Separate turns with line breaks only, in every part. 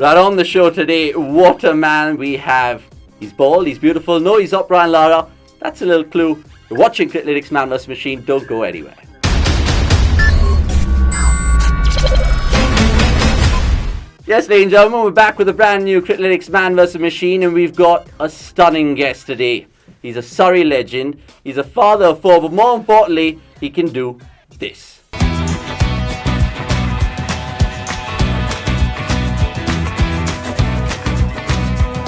Right on the show today, what a man we have. He's bald, he's beautiful. No, he's not Brian Lara. That's a little clue. You're watching Criclytics Man vs Machine. Don't go anywhere. Yes, ladies and gentlemen, we're back with a brand new Criclytics Man vs Machine, and we've got a stunning guest today. He's a Surrey legend, he's a father of four, but more importantly, he can do this.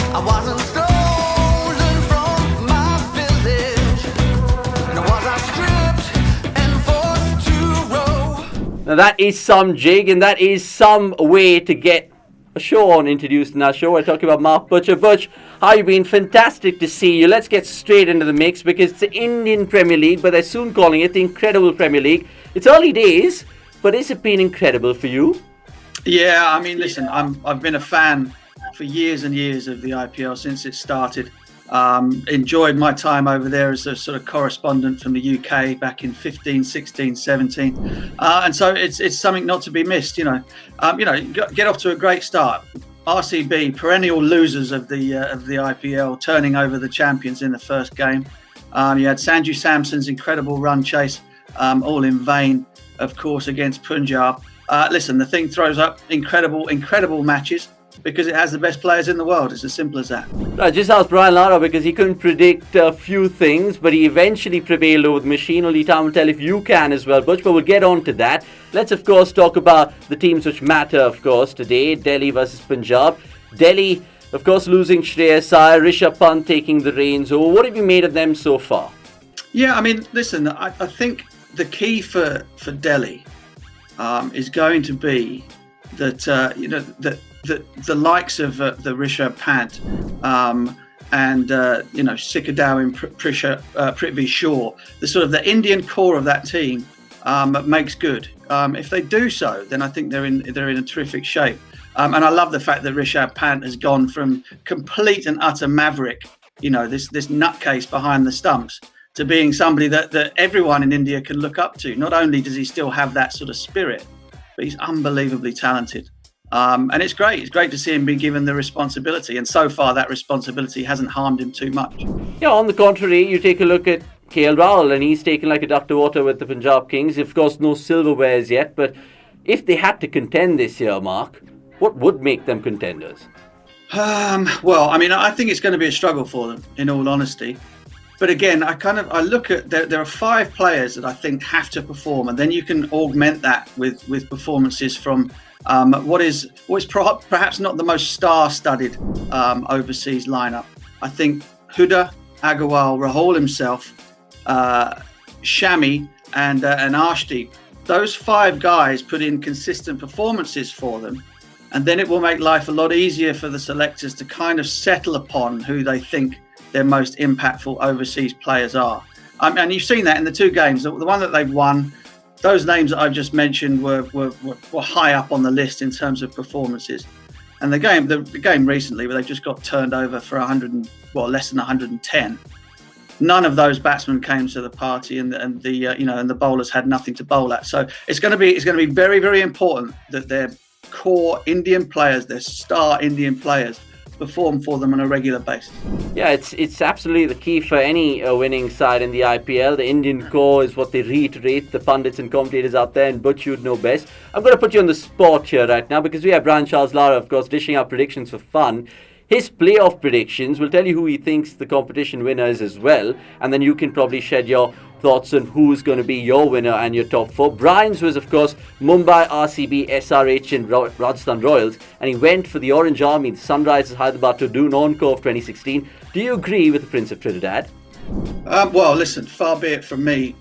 I wasn't stolen from my village, nor was I stripped and forced to row.
Now that is some jig, and that is some way to get a show on introduced in our show. We're talking about Mark Butcher. Butch, how you been? Fantastic to see you. Let's get straight into the mix because it's the Indian Premier League, but they're soon calling it the Incredible Premier League. It's early days, but has it been incredible for you?
Yeah, I mean, listen, I've been a fan for years and years of the IPL since it started. Enjoyed my time over there as a sort of correspondent from the UK back in 15, 16, 17. And so it's something not to be missed, get off to a great start. RCB, perennial losers of the IPL, turning over the champions in the first game. You had Sanju Samson's incredible run chase, all in vain, of course, against Punjab. Listen, the thing throws up incredible matches because it has the best players in the world. It's as simple as that.
I just asked Brian Lara because he couldn't predict a few things, but he eventually prevailed over the machine. Only time will tell if you can as well, Butch, but we'll get on to that. Let's, of course, talk about the teams which matter, of course, today. Delhi versus Punjab. Delhi, of course, losing Shreyas Iyer, Rishabh Pant taking the reins. So what have you made of them so far?
Yeah, I mean, listen, I think the key for Delhi is going to be that, the likes of the Rishabh Pant and Sikhar Dhawan, Prithvi Shaw, the sort of the Indian core of that team makes good. If they do so, then I think they're in a terrific shape. And I love the fact that Rishabh Pant has gone from complete and utter maverick, this nutcase behind the stumps, to being somebody that everyone in India can look up to. Not only does he still have that sort of spirit, but he's unbelievably talented. And it's great. It's great to see him be given the responsibility. And so far, that responsibility hasn't harmed him too much.
Yeah, on the contrary, you take a look at KL Rahul, and he's taken like a duck to water with the Punjab Kings. Of course, no silverwares yet. But if they had to contend this year, Mark, what would make them contenders?
Well, I mean, I think it's going to be a struggle for them, in all honesty. But again, I look at there are 5 players that I think have to perform, and then you can augment that with performances from what is perhaps not the most star-studded overseas lineup. I think Huda, Agarwal, Rahul himself, Shami, and Arshdeep. Those 5 guys put in consistent performances for them, and then it will make life a lot easier for the selectors to kind of settle upon who they think their most impactful overseas players are. And you've seen that in the 2 games. The one that they've won, those names that I've just mentioned were high up on the list in terms of performances. And the game recently, where they've just got turned over for less than 110. None of those batsmen came to the party, and the bowlers had nothing to bowl at. So it's going to be very, very important that their core Indian players, their star Indian players, perform for them on a regular basis.
Yeah, it's absolutely the key for any winning side in the IPL. The Indian core is what they reiterate, the pundits and commentators out there, and Butch, you'd know best. I'm going to put you on the spot here right now because we have Brian Charles Lara, of course, dishing out predictions for fun. His playoff predictions will tell you who he thinks the competition winner is as well, and then you can probably shed your thoughts on who's going to be your winner and your top 4. Brian's was, of course, Mumbai, RCB, SRH and Rajasthan Royals, and he went for the Orange Army, the Sunrisers Hyderabad to do non-core of 2016. Do you agree with the Prince of Trinidad?
Well, listen, far be it from me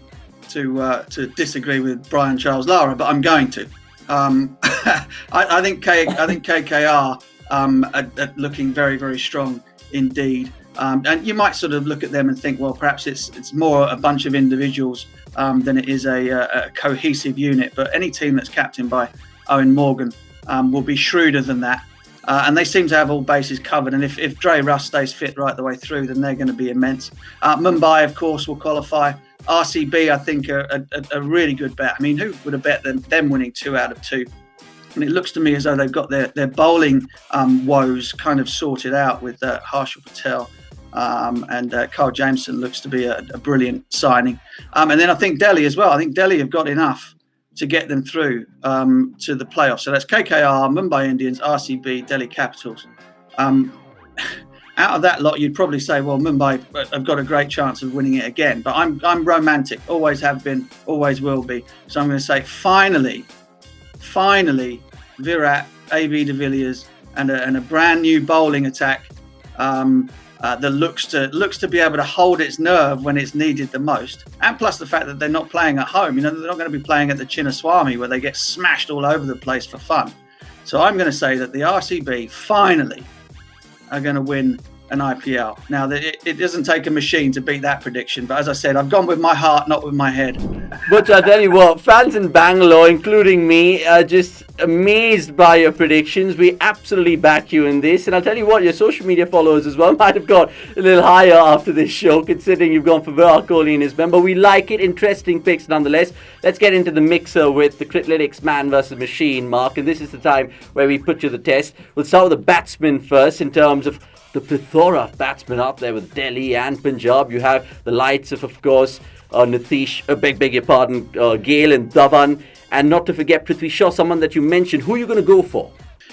to disagree with Brian Charles Lara, but I'm going to. I think KKR are looking very, very strong indeed. And you might sort of look at them and think, well, perhaps it's more a bunch of individuals than it is a cohesive unit. But any team that's captained by Owen Morgan will be shrewder than that. And they seem to have all bases covered. And if Dre Russ stays fit right the way through, then they're going to be immense. Mumbai, of course, will qualify. RCB, I think, are a really good bet. I mean, who would have bet them winning 2 out of 2? And it looks to me as though they've got their bowling woes kind of sorted out with Harshal Patel. And Carl Jameson looks to be a brilliant signing. And then I think Delhi as well. I think Delhi have got enough to get them through to the playoffs. So that's KKR, Mumbai Indians, RCB, Delhi Capitals. Out of that lot, you'd probably say, well, Mumbai have got a great chance of winning it again. But I'm romantic, always have been, always will be. So I'm going to say finally, Virat, AB de Villiers, and a brand new bowling attack that looks to be able to hold its nerve when it's needed the most. And plus the fact that they're not playing at home. They're not going to be playing at the Chinnaswamy where they get smashed all over the place for fun. So I'm going to say that the RCB finally are going to win an IPL. Now, it doesn't take a machine to beat that prediction, but as I said, I've gone with my heart, not with my head.
But I tell you what, fans in Bangalore, including me, are just amazed by your predictions. We absolutely back you in this, and I'll tell you what, your social media followers as well might have got a little higher after this show, considering you've gone for Virat Kohli and his member. We like it. Interesting picks nonetheless. Let's get into the mixer with the Criclytics Man versus Machine, Mark, and this is the time where we put you the test. We'll start with the batsmen first in terms of the plethora of batsmen out there with Delhi and Punjab. You have the likes of course, Nitish, beg your pardon, Gale and Dhawan, and not to forget Prithvi Shaw, someone that you mentioned. Who are you going to go for?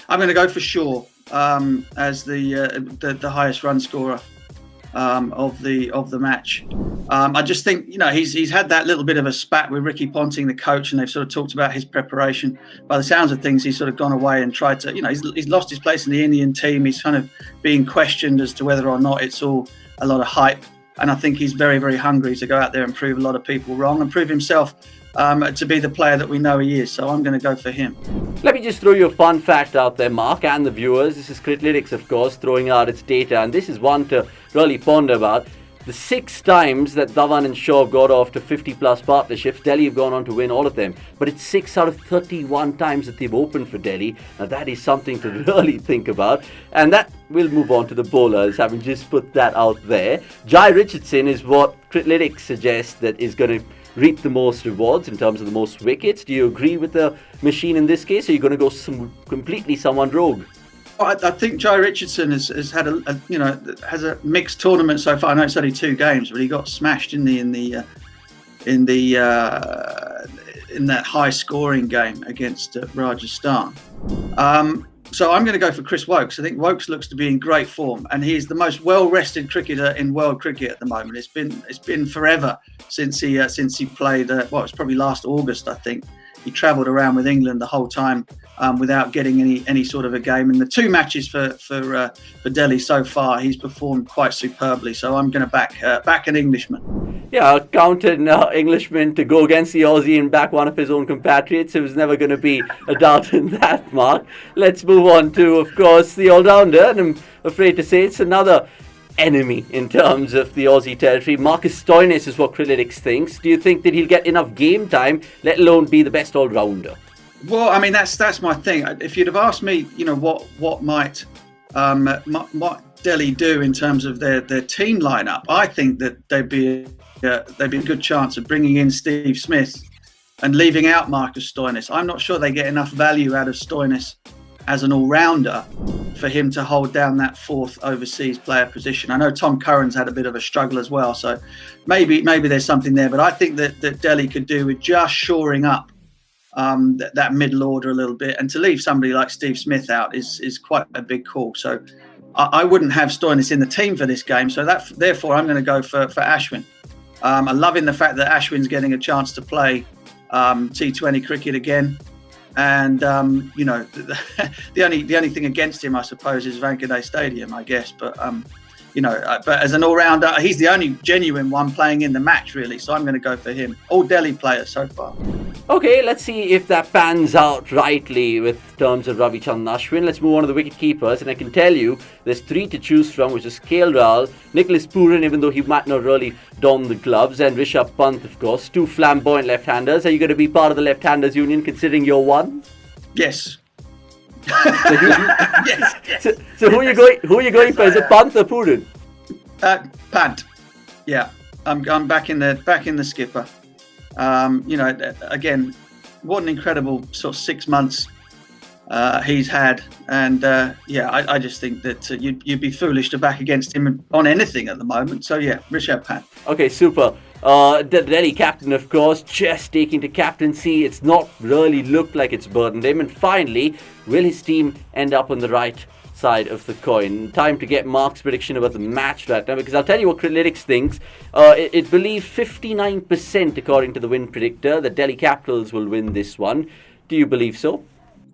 I'm going to go for Shaw as the highest run scorer of the match. I just think he's had that little bit of a spat with Ricky Ponting, the coach, and they've sort of talked about his preparation. By the sounds of things, he's sort of gone away and tried to, he's lost his place in the Indian team. He's kind of being questioned as to whether or not it's all a lot of hype. And I think he's very, very hungry to go out there and prove a lot of people wrong and prove himself to be the player that we know he is. So I'm going to go for him.
Let me just throw you a fun fact out there, Mark, and the viewers. This is Criclytics, of course, throwing out its data, and this is one to really ponder about. The 6 times that Dhawan and Shaw have got off to 50-plus partnerships, Delhi have gone on to win all of them. But it's 6 out of 31 times that they've opened for Delhi. Now, that is something to really think about. And that will move on to the bowlers, having just put that out there. Jai Richardson is what Criclytics suggests that is going to reap the most rewards in terms of the most wickets. Do you agree with the machine in this case, or are you going to go completely someone rogue?
I think Jai Richardson has had has a mixed tournament so far. I know it's only 2 games, but he got smashed in that high scoring game against Rajasthan. So I'm going to go for Chris Woakes. I think Woakes looks to be in great form, and he's the most well-rested cricketer in world cricket at the moment. It's been forever since he played. It's probably last August, I think. He travelled around with England the whole time without getting any sort of a game. In the 2 matches for Delhi so far, he's performed quite superbly. So I'm going to back an Englishman.
Yeah, counted Englishman to go against the Aussie and back one of his own compatriots. There was never going to be a doubt in that, Mark. Let's move on to, of course, the all-rounder. And I'm afraid to say it's another enemy in terms of the Aussie territory. Marcus Stoinis is what Criclytics thinks. Do you think that he'll get enough game time, let alone be the best all-rounder?
Well, I mean, that's my thing. If you'd have asked me, what might Delhi do in terms of their team lineup, I think that they'd be a good chance of bringing in Steve Smith and leaving out Marcus Stoinis. I'm not sure they get enough value out of Stoinis as an all-rounder for him to hold down that 4th overseas player position. I know Tom Curran's had a bit of a struggle as well, so maybe there's something there. But I think that Delhi could do with just shoring up that middle order a little bit, and to leave somebody like Steve Smith out is quite a big call. So I wouldn't have Stoinis in the team for this game. So therefore I'm going to go for Ashwin. I'm loving the fact that Ashwin's getting a chance to play T20 cricket again. And the only thing against him, I suppose, is Wankhede Stadium, I guess. But but as an all-rounder, he's the only genuine one playing in the match, really. So I'm going to go for him. All Delhi players so far.
Okay, let's see if that pans out rightly with terms of Ravichandran Ashwin. Let's move on to the wicket-keepers, and I can tell you there's 3 to choose from, which is KL Rahul, Nicholas Pooran, even though he might not really don the gloves, and Rishabh Pant, of course, 2 flamboyant left-handers. Are you going to be part of the left-handers union, considering you're one?
Yes.
Yes. So who are you going for? Is it Pant or Pooran?
Pant. Yeah, I'm back in the skipper. Again, what an incredible sort of 6 months he's had, and I just think that you'd be foolish to back against him on anything at the moment. So yeah, Rishabh Pant.
Okay, super. The Delhi captain, of course, just taking to captaincy. It's not really looked like it's burdened him. And finally, will his team end up on the right side of the coin? Time to get Mark's prediction about the match right now, because I'll tell you what Criclytics thinks. It believes 59%, according to the win predictor, that Delhi Capitals will win this one. Do you believe so?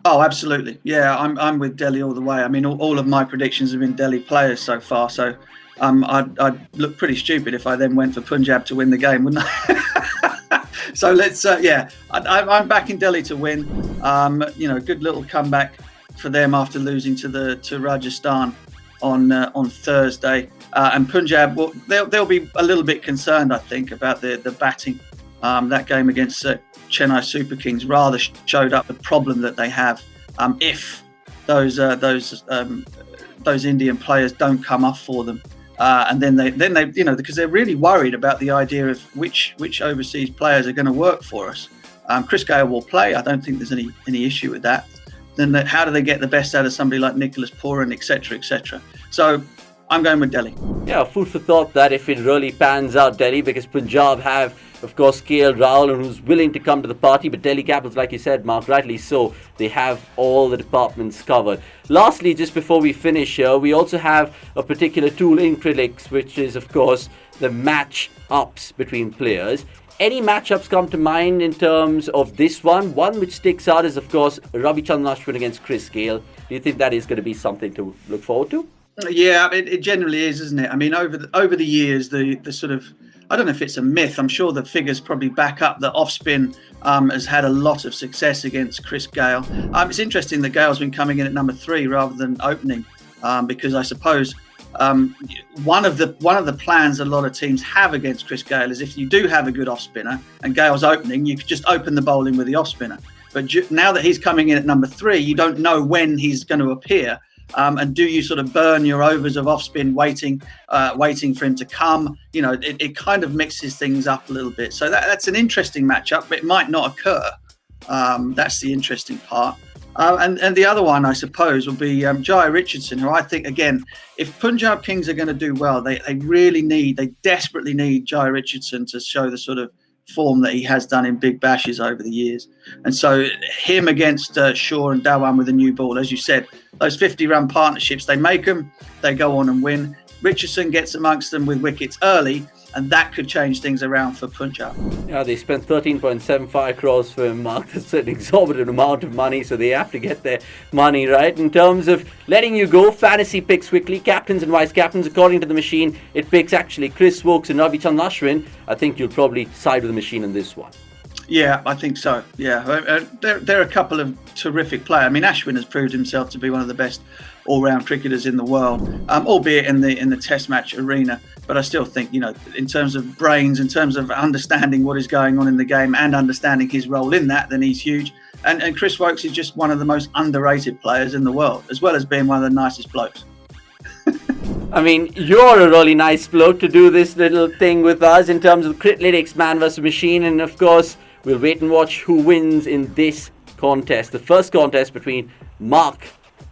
Oh, absolutely. Yeah, I'm with Delhi all the way. I mean, all of my predictions have been Delhi players so far. So I'd look pretty stupid if I then went for Punjab to win the game, wouldn't I? So let's, I'm backing Delhi to win. Good little comeback for them after losing to Rajasthan on Thursday. And Punjab, well, they'll be a little bit concerned, I think, about the batting. That game against Chennai Super Kings rather showed up the problem that they have if those Indian players don't come up for them, and then they because they're really worried about the idea of which overseas players are going to work for us. Chris Gayle will play. I don't think there's any issue with that. Then how do they get the best out of somebody like Nicholas Pooran, etc., etc.? So I'm going with Delhi.
Yeah, food for thought that if it really pans out, Delhi, because Punjab have, of course, KL Rahul, and who's willing to come to the party. But Delhi Capitals, like you said, Mark, rightly so, they have all the departments covered. Lastly, just before we finish here, we also have a particular tool in Criclytics, which is, of course, the match-ups between players. Any matchups come to mind in terms of this one? One which sticks out is, of course, Ravichandran Ashwin against Chris Gayle. Do you think that is going to be something to look forward to?
Yeah, it generally is, isn't it? I mean, over the years, the sort of, I don't know if it's a myth. I'm sure the figures probably back up that off-spin has had a lot of success against Chris Gayle. It's interesting that Gale's been coming in at number 3 rather than opening, because I suppose one of the plans a lot of teams have against Chris Gayle is if you do have a good off-spinner and Gale's opening, you could just open the bowling with the off-spinner. But now that he's coming in at number 3, you don't know when he's going to appear. And do you sort of burn your overs of off-spin waiting for him to come? You know, it kind of mixes things up a little bit. So that's an interesting matchup, but it might not occur. That's the interesting part. And the other one, I suppose, will be Jai Richardson, who I think, again, if Punjab Kings are going to do well, they desperately need Jai Richardson to show the sort of form that he has done in big bashes over the years. And so him against Shaw and Dhawan with a new ball, as you said, those 50-run partnerships, they make them, they go on and win. Richardson gets amongst them with wickets early, and that could change things around for Punjab.
Yeah, they spent 13.75 crores for him, Mark. That's an exorbitant amount of money, so they have to get their money right. In terms of letting you go, fantasy picks quickly, captains and vice captains, according to the machine, it picks actually Chris Woakes and Ravichandran Ashwin. I think you'll probably side with the machine in this one.
Yeah, I think so. Yeah, there are a couple of terrific players. I mean, Ashwin has proved himself to be one of the best all-round cricketers in the world, albeit in the Test match arena. But I still think, you know, in terms of brains, in terms of understanding what is going on in the game and understanding his role in that, then he's huge. And Chris Woakes is just one of the most underrated players in the world, as well as being one of the nicest blokes.
I mean, you're a really nice bloke to do this little thing with us in terms of Criclytics Man versus Machine. And of course, we'll wait and watch who wins in this contest. The first contest between Mark,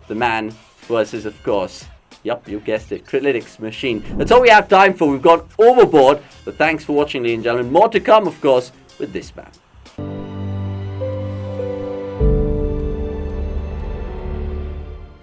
the man, versus, of course, yep, you guessed it, Criclytics Machine. That's all we have time for. We've gone overboard. But thanks for watching, ladies and gentlemen. More to come, of course, with this man.